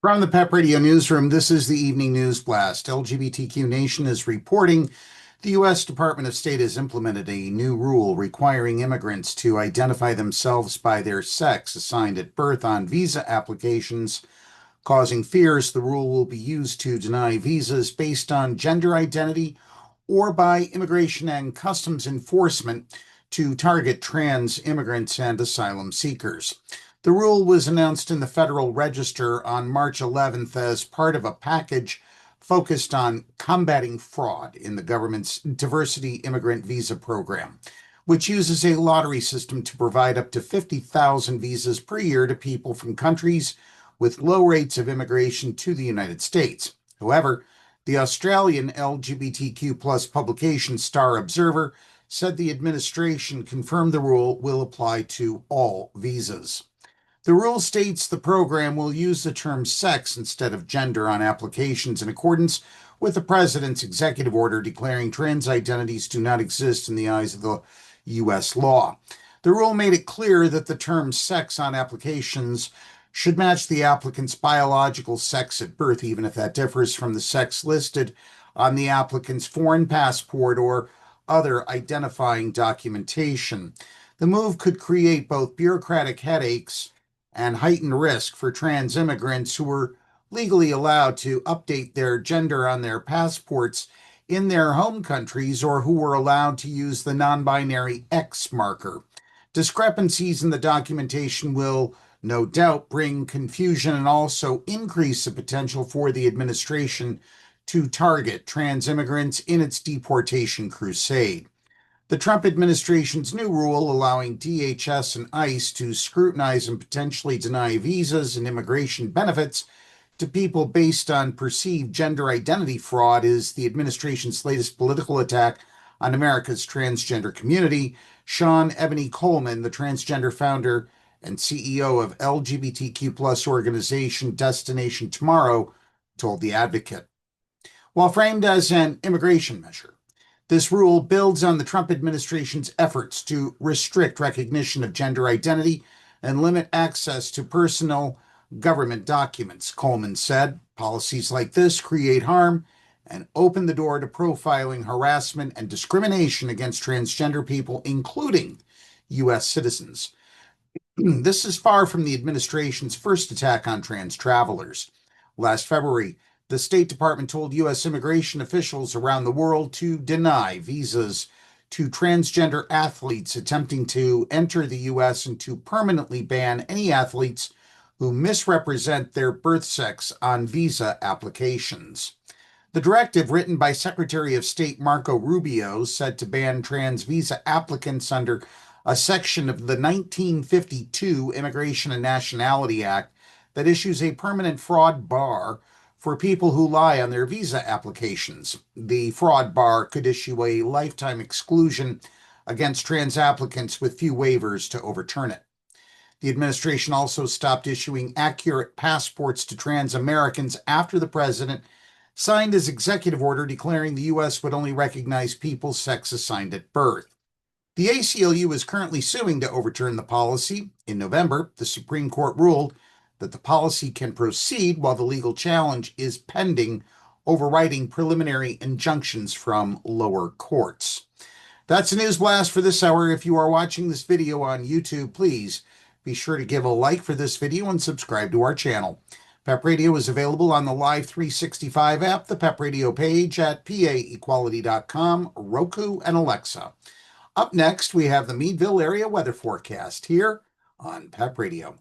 From the PEP Radio Newsroom, this is the Evening News Blast. LGBTQ Nation is reporting the U.S. Department of State has implemented a new rule requiring immigrants to identify themselves by their sex assigned at birth on visa applications, causing fears the rule will be used to deny visas based on gender identity or by Immigration and Customs Enforcement to target trans immigrants and asylum seekers. The rule was announced in the Federal Register on March 11th as part of a package focused on combating fraud in the government's Diversity Immigrant Visa Program, which uses a lottery system to provide up to 50,000 visas per year to people from countries with low rates of immigration to the United States. However, the Australian LGBTQ plus publication Star Observer said the administration confirmed the rule will apply to all visas. The rule states the program will use the term sex instead of gender on applications in accordance with the president's executive order declaring trans identities do not exist in the eyes of the U.S. law. The rule made it clear that the term sex on applications should match the applicant's biological sex at birth, even if that differs from the sex listed on the applicant's foreign passport or other identifying documentation. The move could create both bureaucratic headaches and heightened risk for trans immigrants who were legally allowed to update their gender on their passports in their home countries or who were allowed to use the non-binary X marker. Discrepancies in the documentation will no doubt bring confusion and also increase the potential for the administration to target trans immigrants in its deportation crusade. The Trump administration's new rule allowing DHS and ICE to scrutinize and potentially deny visas and immigration benefits to people based on perceived gender identity fraud is the administration's latest political attack on America's transgender community. Sean Ebony Coleman, the transgender founder and CEO of LGBTQ plus organization Destination Tomorrow, told The Advocate. While framed as an immigration measure, this rule builds on the Trump administration's efforts to restrict recognition of gender identity and limit access to personal government documents. Coleman said, policies like this create harm and open the door to profiling, harassment, and discrimination against transgender people, including U.S. citizens. This is far from the administration's first attack on trans travelers. Last February, the State Department told U.S. immigration officials around the world to deny visas to transgender athletes attempting to enter the U.S. and to permanently ban any athletes who misrepresent their birth sex on visa applications. The directive, written by Secretary of State Marco Rubio, said to ban trans visa applicants under a section of the 1952 Immigration and Nationality Act that issues a permanent fraud bar for people who lie on their visa applications. The fraud bar could issue a lifetime exclusion against trans applicants with few waivers to overturn it. The administration also stopped issuing accurate passports to trans Americans after the president signed his executive order declaring the U.S. would only recognize people's sex assigned at birth. The ACLU is currently suing to overturn the policy. In November, the Supreme Court ruled that the policy can proceed while the legal challenge is pending, overriding preliminary injunctions from lower courts. That's a news blast for this hour. If you are watching this video on YouTube, please be sure to give a like for this video and subscribe to our channel. PEP Radio is available on the Live 365 app, the PEP Radio page at paequality.com, Roku, and Alexa. Up next, we have the Meadville area weather forecast here on PEP Radio.